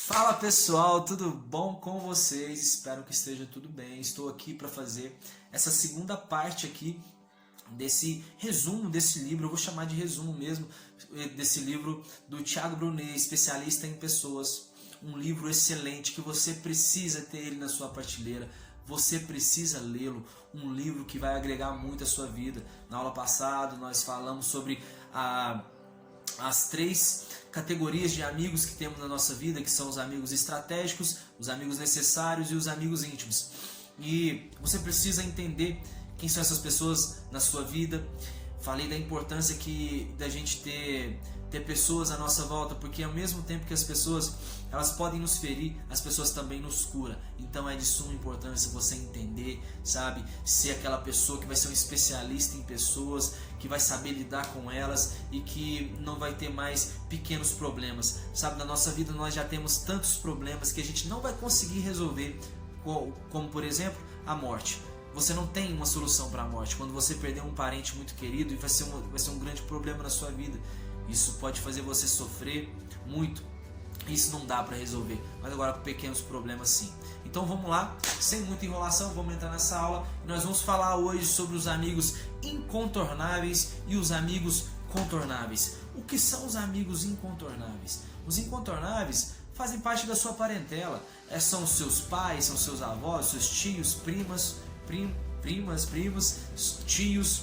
Fala pessoal, tudo bom com vocês? Espero que esteja tudo bem. Estou aqui para fazer essa segunda parte aqui desse resumo desse livro. Eu vou chamar de resumo mesmo desse livro do Thiago Brunet, especialista em pessoas. Um livro excelente que você precisa ter ele na sua prateleira. Você precisa lê-lo, um livro que vai agregar muito à sua vida. Na aula passada nós falamos sobre as três categorias de amigos que temos na nossa vida, que são os amigos estratégicos, os amigos necessários e os amigos íntimos. E você precisa entender quem são essas pessoas na sua vida. Falei da importância da gente ter pessoas à nossa volta, porque ao mesmo tempo que as pessoas elas podem nos ferir, as pessoas também nos curam. Então é de suma importância você entender, sabe, ser aquela pessoa que vai ser um especialista em pessoas, que vai saber lidar com elas e que não vai ter mais pequenos problemas. Sabe, na nossa vida nós já temos tantos problemas que a gente não vai conseguir resolver, como por exemplo a morte. Você não tem uma solução para a morte. Quando você perder um parente muito querido, vai ser um grande problema na sua vida. Isso pode fazer você sofrer muito. Isso não dá para resolver. Mas agora com pequenos problemas sim. Então vamos lá, sem muita enrolação, vamos entrar nessa aula. Nós vamos falar hoje sobre os amigos incontornáveis e os amigos contornáveis. O que são os amigos incontornáveis? Os incontornáveis fazem parte da sua parentela. São os seus pais, são seus avós, seus tios, primos, tios.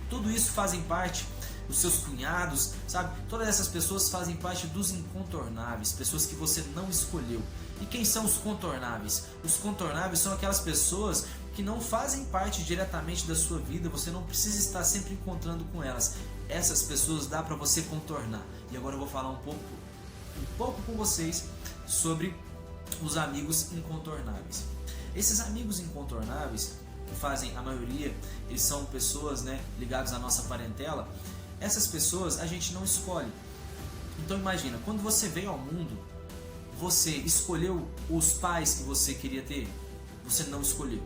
Tudo isso fazem parte. Os seus cunhados, sabe? Todas essas pessoas fazem parte dos incontornáveis, pessoas que você não escolheu. E quem são os contornáveis? Os contornáveis são aquelas pessoas que não fazem parte diretamente da sua vida, você não precisa estar sempre encontrando com elas. Essas pessoas dá para você contornar. E agora eu vou falar um pouco com vocês sobre os amigos incontornáveis. Esses amigos incontornáveis, fazem a maioria, eles são pessoas, ligadas à nossa parentela. Essas pessoas a gente não escolhe. Então imagina, quando você veio ao mundo, você escolheu os pais que você queria ter? Você não escolheu.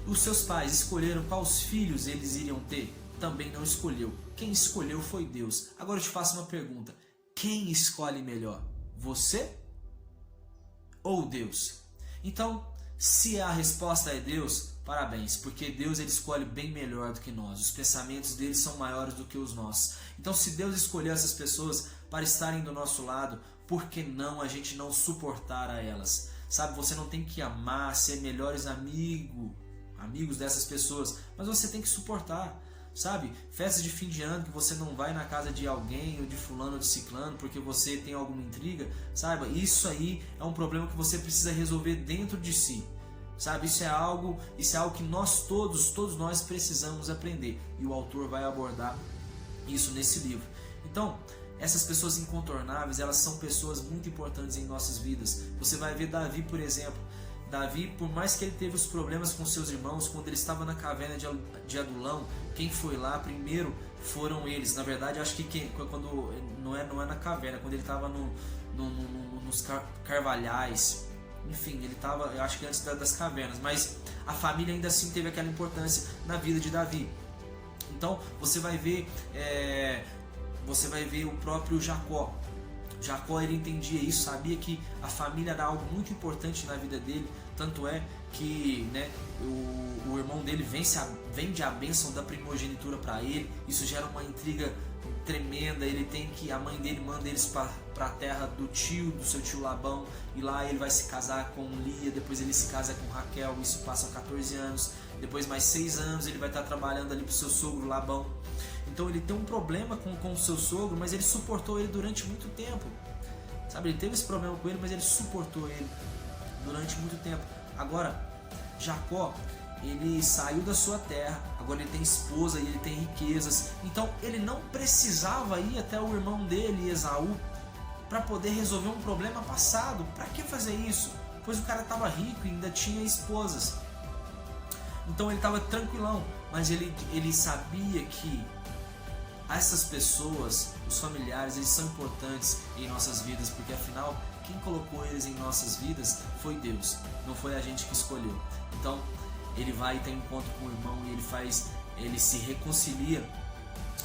Os seus pais escolheram quais filhos eles iriam ter? Também não escolheu. Quem escolheu foi Deus. Agora eu te faço uma pergunta. Quem escolhe melhor? Você ou Deus? Então, se a resposta é Deus, parabéns, porque Deus ele escolhe bem melhor do que nós. Os pensamentos dele são maiores do que os nossos. Então, se Deus escolheu essas pessoas para estarem do nosso lado, por que não a gente não suportar a elas? Sabe, você não tem que amar, ser melhores amigos dessas pessoas, mas você tem que suportar. Sabe, festas de fim de ano que você não vai na casa de alguém ou de fulano ou de ciclano porque você tem alguma intriga, saiba, isso aí é um problema que você precisa resolver dentro de si. Sabe, isso é algo que nós todos nós precisamos aprender, e o autor vai abordar isso nesse livro. Então, essas pessoas incontornáveis, elas são pessoas muito importantes em nossas vidas. Você vai ver Davi, por exemplo. Davi, por mais que ele teve os problemas com seus irmãos, quando ele estava na caverna de Adulão, quem foi lá primeiro foram eles. Na verdade, acho que quando não é na caverna, quando ele estava nos carvalhais. Enfim, ele estava, eu acho que antes das cavernas, mas a família ainda assim teve aquela importância na vida de Davi. Então você vai ver o próprio Jacó. Jacó ele entendia isso, sabia que a família era algo muito importante na vida dele, tanto é que o irmão dele vende a bênção da primogenitura para ele. Isso gera uma intriga tremenda. A mãe dele manda eles para a terra do seu tio Labão, e lá ele vai se casar com Lia, depois ele se casa com Raquel. Isso passa 14 anos, depois mais 6 anos ele vai estar trabalhando ali para o seu sogro Labão. Então ele tem um problema com o seu sogro, mas ele suportou ele durante muito tempo. Sabe, ele teve esse problema com ele, mas ele suportou ele durante muito tempo. Agora, Jacó, ele saiu da sua terra, agora ele tem esposa e ele tem riquezas. Então ele não precisava ir até o irmão dele, Esaú, para poder resolver um problema passado. Para que fazer isso? Pois o cara estava rico e ainda tinha esposas. Então ele estava tranquilão, mas ele sabia que essas pessoas, os familiares, eles são importantes em nossas vidas, porque afinal, quem colocou eles em nossas vidas foi Deus, não foi a gente que escolheu. Então, ele vai ter encontro com o irmão e ele se reconcilia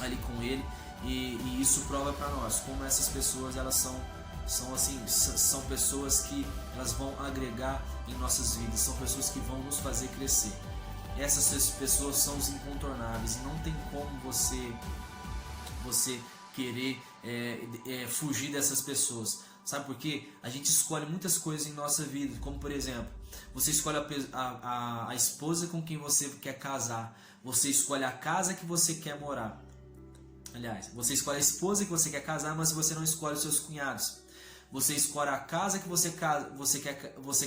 ali com ele, e isso prova para nós como essas pessoas elas são são assim, são pessoas que elas vão agregar em nossas vidas, são pessoas que vão nos fazer crescer. Essas pessoas são os incontornáveis e não tem como você querer fugir dessas pessoas. Sabe por quê? A gente escolhe muitas coisas em nossa vida, como por exemplo, você escolhe a esposa com quem você quer casar, você escolhe a casa que você quer morar. Aliás, você escolhe a esposa que você quer casar, mas você não escolhe os seus cunhados. Você escolhe a casa que você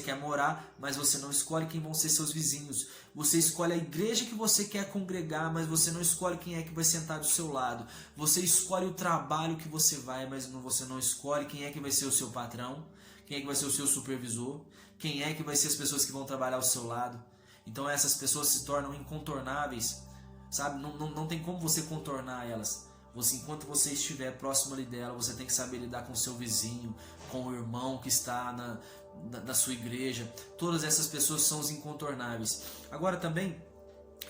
quer morar, mas você não escolhe quem vão ser seus vizinhos. Você escolhe a igreja que você quer congregar, mas você não escolhe quem é que vai sentar do seu lado. Você escolhe o trabalho que você vai, mas você não escolhe quem é que vai ser o seu patrão, quem é que vai ser o seu supervisor, quem é que vai ser as pessoas que vão trabalhar ao seu lado. Então essas pessoas se tornam incontornáveis, sabe? Não tem como você contornar elas. Enquanto você estiver próximo ali dela, você tem que saber lidar com o seu vizinho, com o irmão que está na sua igreja. Todas essas pessoas são os incontornáveis. Agora também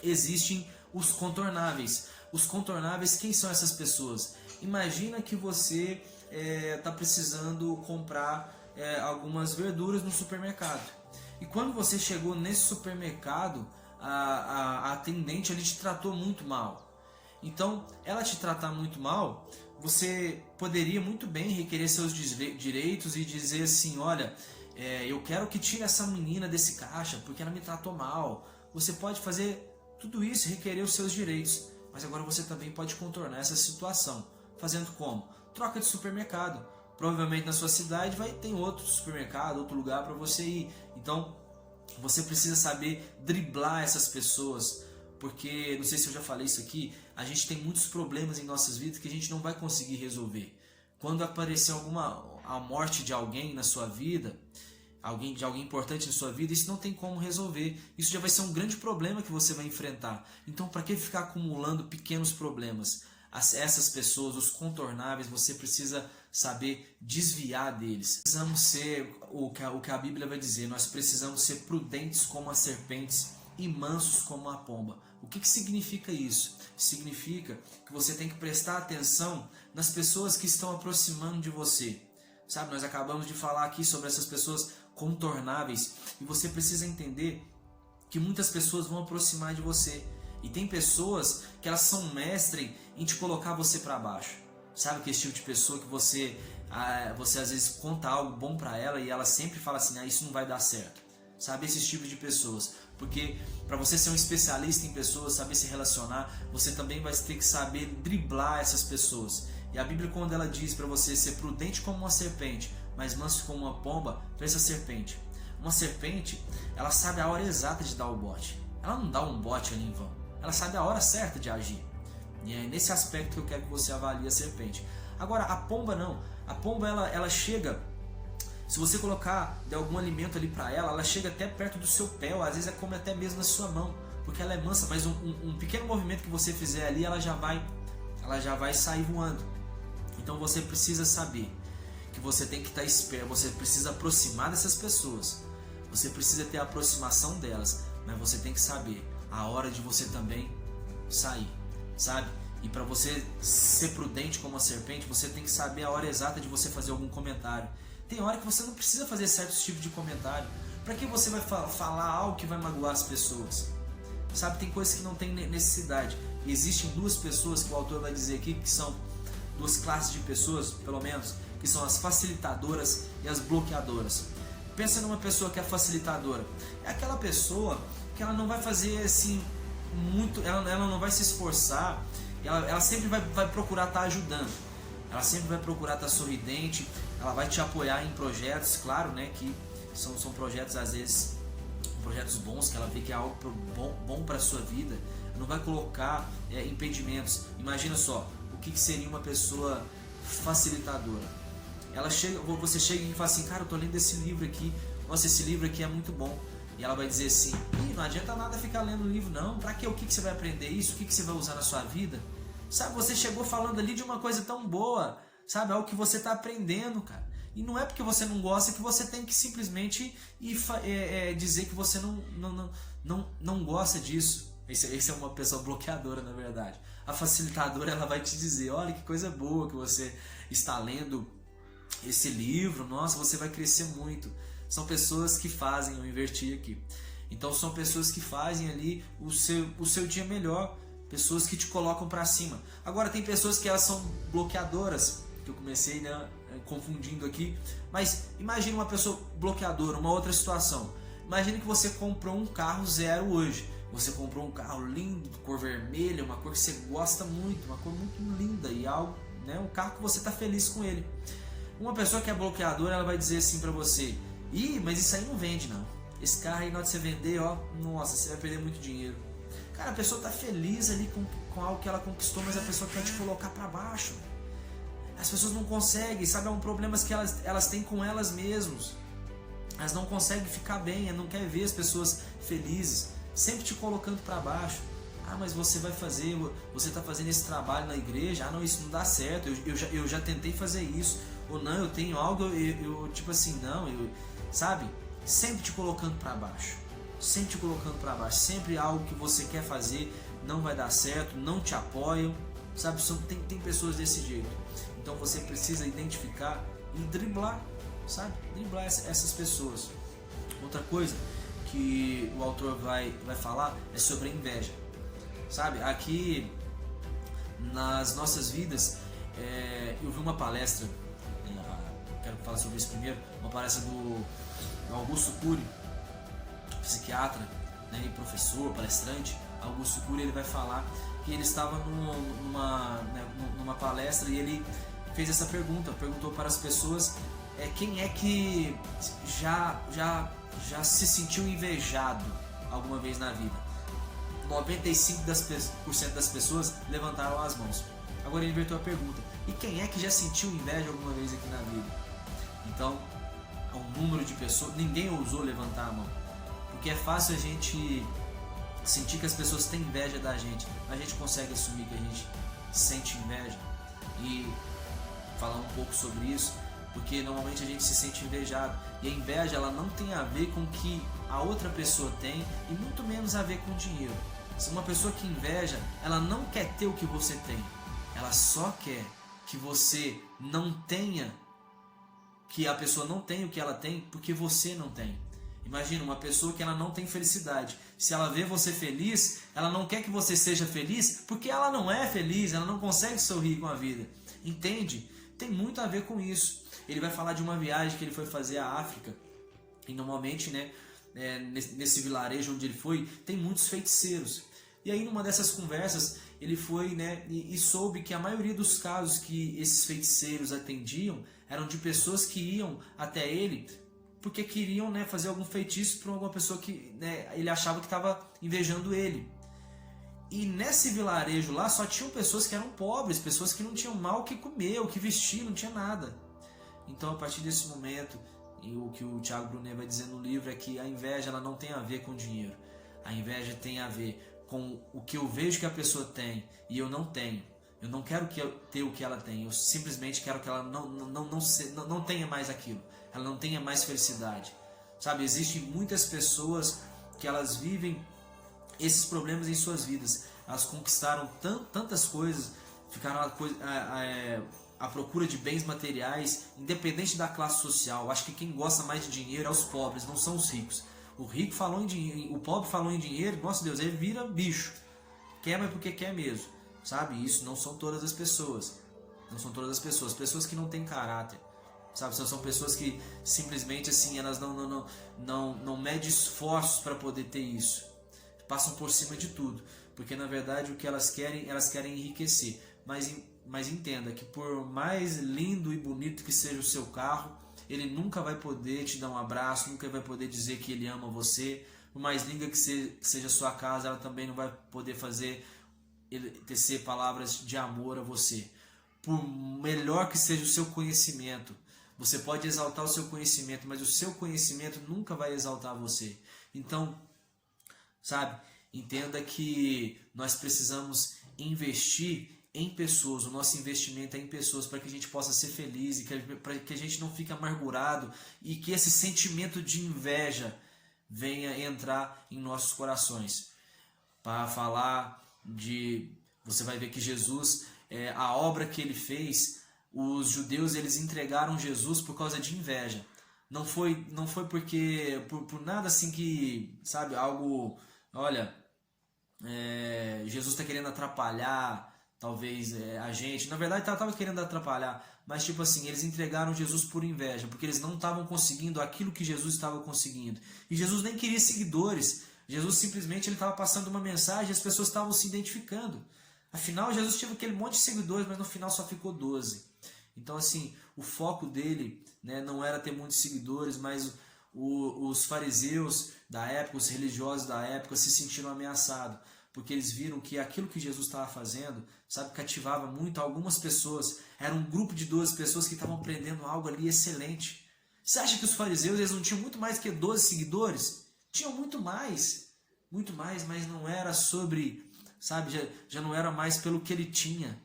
existem os contornáveis. Os contornáveis, quem são essas pessoas? Imagina que você está precisando comprar algumas verduras no supermercado. E quando você chegou nesse supermercado, a atendente ali te tratou muito mal. Então, ela te tratar muito mal, você poderia muito bem requerer seus direitos e dizer assim, olha, eu quero que tire essa menina desse caixa porque ela me tratou mal. Você pode fazer tudo isso, requerer os seus direitos, mas agora você também pode contornar essa situação. Fazendo como? Troca de supermercado. Provavelmente na sua cidade ter outro supermercado, outro lugar para você ir. Então, você precisa saber driblar essas pessoas. Porque, não sei se eu já falei isso aqui, a gente tem muitos problemas em nossas vidas que a gente não vai conseguir resolver. Quando aparecer a morte de alguém na sua vida, de alguém importante na sua vida, isso não tem como resolver. Isso já vai ser um grande problema que você vai enfrentar. Então, para que ficar acumulando pequenos problemas? Essas pessoas, os contornáveis, você precisa saber desviar deles. Precisamos ser o que a Bíblia vai dizer, nós precisamos ser prudentes como as serpentes e mansos como a pomba. O que significa isso? Significa que você tem que prestar atenção nas pessoas que estão aproximando de você. Sabe, nós acabamos de falar aqui sobre essas pessoas contornáveis e você precisa entender que muitas pessoas vão aproximar de você. E tem pessoas que elas são mestres em te colocar você para baixo. Sabe que esse tipo de pessoa que você às vezes conta algo bom para ela e ela sempre fala assim, isso não vai dar certo. Sabe, esses tipos de pessoas. Porque para você ser um especialista em pessoas, saber se relacionar, você também vai ter que saber driblar essas pessoas. E a Bíblia, quando ela diz para você ser prudente como uma serpente, mas manso como uma pomba, pensa a serpente. Uma serpente, ela sabe a hora exata de dar o bote. Ela não dá um bote ali em vão. Ela sabe a hora certa de agir. E é nesse aspecto que eu quero que você avalie a serpente. Agora, a pomba não. A pomba, ela chega... Se você colocar algum alimento ali para ela, ela chega até perto do seu pé, ou às vezes come até mesmo na sua mão, porque ela é mansa, mas um pequeno movimento que você fizer ali, ela já vai sair voando. Então você precisa saber que você tem que estar esperto, você precisa aproximar dessas pessoas, você precisa ter a aproximação delas, mas você tem que saber a hora de você também sair, sabe? E para você ser prudente como a serpente, você tem que saber a hora exata de você fazer algum comentário. Tem hora que você não precisa fazer certos tipos de comentário. Para que você vai falar algo que vai magoar as pessoas? Sabe, tem coisas que não tem necessidade. Existem duas pessoas que o autor vai dizer aqui, que são duas classes de pessoas, pelo menos, que são as facilitadoras e as bloqueadoras. Pensa numa pessoa que é facilitadora. É aquela pessoa que ela não vai fazer assim muito, ela não vai se esforçar, ela sempre vai procurar estar ajudando. Ela sempre vai procurar estar sorridente, ela vai te apoiar em projetos, claro, né, que são projetos às vezes, projetos bons, que ela vê que é algo bom para a sua vida. Não vai colocar impedimentos. Imagina só, o que seria uma pessoa facilitadora? Você chega e fala assim, cara, eu tô lendo esse livro aqui, nossa, esse livro aqui é muito bom. E ela vai dizer assim, não adianta nada ficar lendo o livro não, pra quê? O que você vai aprender isso? O que você vai usar na sua vida? Sabe, você chegou falando ali de uma coisa tão boa, sabe, algo que você está aprendendo, cara. E não é porque você não gosta que você tem que simplesmente dizer que você não gosta disso. Esse é uma pessoa bloqueadora, na verdade. A facilitadora, ela vai te dizer, olha que coisa boa que você está lendo esse livro, nossa, você vai crescer muito. São pessoas que fazem, eu inverti aqui. Então são pessoas que fazem ali o seu dia melhor, pessoas que te colocam para cima. Agora tem pessoas que elas são bloqueadoras, que eu comecei, né, confundindo aqui, mas imagine uma pessoa bloqueadora, uma outra situação. Imagine que você comprou um carro zero hoje. Você comprou um carro lindo, cor vermelha, uma cor que você gosta muito, uma cor muito linda e algo, né, um carro que você está feliz com ele. Uma pessoa que é bloqueadora, ela vai dizer assim para você: ih, mas isso aí não vende não. Esse carro aí, na hora de você vender, ó, nossa, você vai perder muito dinheiro. Cara, a pessoa tá feliz ali com algo que ela conquistou, mas a pessoa quer te colocar para baixo. As pessoas não conseguem, sabe? É um problema que elas têm com elas mesmas. Elas não conseguem ficar bem, não querem ver as pessoas felizes, sempre te colocando para baixo. Ah, mas você vai fazer, você está fazendo esse trabalho na igreja, ah não, isso não dá certo, eu já tentei fazer isso, ou não, eu tenho algo, eu tipo assim, não, sabe? Sempre te colocando para baixo, sempre te colocando para baixo, sempre algo que você quer fazer não vai dar certo, não te apoiam, sabe? Tem pessoas desse jeito, então você precisa identificar e driblar, sabe? Driblar essas pessoas. Outra coisa que o autor vai falar é sobre a inveja, sabe? Aqui nas nossas vidas, eu vi uma palestra, quero falar sobre isso primeiro, uma palestra do Augusto Cury, psiquiatra, né, e professor, palestrante. Augusto Cury, ele vai falar que ele estava numa palestra e ele fez essa pergunta, perguntou para as pessoas quem é que já se sentiu invejado alguma vez na vida. 95% das pessoas levantaram as mãos. Agora ele inverteu a pergunta: e quem é que já sentiu inveja alguma vez aqui na vida? Então, um número de pessoas, ninguém ousou levantar a mão, porque é fácil a gente sentir que as pessoas têm inveja da gente. A gente consegue assumir que a gente sente inveja e falar um pouco sobre isso, porque normalmente a gente se sente invejado, e a inveja ela não tem a ver com o que a outra pessoa tem e muito menos a ver com dinheiro. Se uma pessoa que inveja, ela não quer ter o que você tem, ela só quer que você não tenha, que a pessoa não tenha o que ela tem porque você não tem. Imagina uma pessoa que ela não tem felicidade. Se ela vê você feliz, ela não quer que você seja feliz porque ela não é feliz, ela não consegue sorrir com a vida. Entende? Tem muito a ver com isso. Ele vai falar de uma viagem que ele foi fazer à África. E normalmente, né, nesse vilarejo onde ele foi, tem muitos feiticeiros. E aí numa dessas conversas, ele foi, né, e soube que a maioria dos casos que esses feiticeiros atendiam eram de pessoas que iam até ele porque queriam, né, fazer algum feitiço para alguma pessoa que, né, ele achava que estava invejando ele. E nesse vilarejo lá só tinham pessoas que eram pobres, pessoas que não tinham mal o que comer, o que vestir, não tinha nada. Então, a partir desse momento, e o que o Thiago Brunet vai dizer no livro é que a inveja ela não tem a ver com dinheiro. A inveja tem a ver com o que eu vejo que a pessoa tem e eu não tenho. Eu não quero ter o que ela tem, eu simplesmente quero que ela não tenha mais aquilo. Ela não tenha mais felicidade. Sabe, existem muitas pessoas que elas vivem esses problemas em suas vidas. Elas conquistaram tantas coisas, ficaram à procura de bens materiais, independente da classe social. Acho que quem gosta mais de dinheiro é os pobres, não são os ricos. O rico falou em dinheiro, o pobre falou em dinheiro, nossa Deus, ele vira bicho. Quer, mas porque quer mesmo. Sabe, isso não são todas as pessoas. Não são todas as pessoas. Pessoas que não têm caráter. Sabe, são pessoas que simplesmente assim, elas não medem esforços para poder ter isso. Passam por cima de tudo. Porque na verdade o que elas querem enriquecer. Mas entenda que por mais lindo e bonito que seja o seu carro, ele nunca vai poder te dar um abraço, nunca vai poder dizer que ele ama você. Por mais linda que seja a sua casa, ela também não vai poder tecer palavras de amor a você. Por melhor que seja o seu conhecimento, você pode exaltar o seu conhecimento, mas o seu conhecimento nunca vai exaltar você. Então, sabe, entenda que nós precisamos investir em pessoas. O nosso investimento é em pessoas para que a gente possa ser feliz e para que a gente não fique amargurado e que esse sentimento de inveja venha entrar em nossos corações. Para falar você vai ver que Jesus, a obra que ele fez, os judeus eles entregaram Jesus por causa de inveja. Não foi porque por nada assim que, sabe, algo, olha, Jesus está querendo atrapalhar, talvez a gente. Na verdade, estava querendo atrapalhar, mas tipo assim, eles entregaram Jesus por inveja, porque eles não estavam conseguindo aquilo que Jesus estava conseguindo. E Jesus nem queria seguidores. Jesus simplesmente ele estava passando uma mensagem e as pessoas estavam se identificando. Afinal, Jesus tinha aquele monte de seguidores, mas no final só ficou 12. Então, assim, o foco dele, né, não era ter muitos seguidores, mas os fariseus da época, os religiosos da época se sentiram ameaçados, porque eles viram que aquilo que Jesus estava fazendo, sabe, cativava muito algumas pessoas. Era um grupo de 12 pessoas que estavam aprendendo algo ali excelente. Você acha que os fariseus eles não tinham muito mais que 12 seguidores? Tinham muito mais, mas não era sobre, sabe, já não era mais pelo que ele tinha,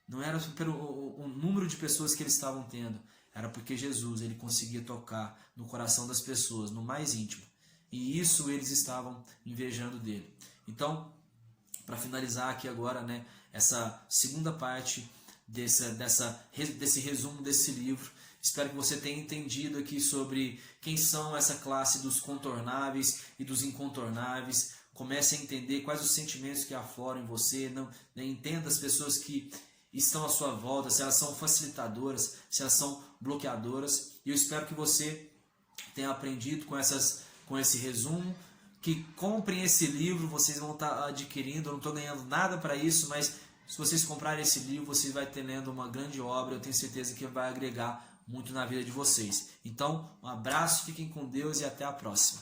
não era pelo o número de pessoas que eles estavam tendo, era porque Jesus ele conseguia tocar no coração das pessoas, no mais íntimo, e isso eles estavam invejando dele. Então, para finalizar aqui agora, né, essa segunda parte desse resumo desse livro, espero que você tenha entendido aqui sobre quem são essa classe dos contornáveis e dos incontornáveis. Comece a entender quais os sentimentos que afloram em você. Não, né, entenda as pessoas que estão à sua volta, se elas são facilitadoras, se elas são bloqueadoras. E eu espero que você tenha aprendido com esse resumo, que comprem esse livro, vocês vão estar adquirindo. Eu não estou ganhando nada para isso, mas se vocês comprarem esse livro, vocês vão ter lendo uma grande obra. Eu tenho certeza que vai agregar muito na vida de vocês. Então, um abraço, fiquem com Deus e até a próxima.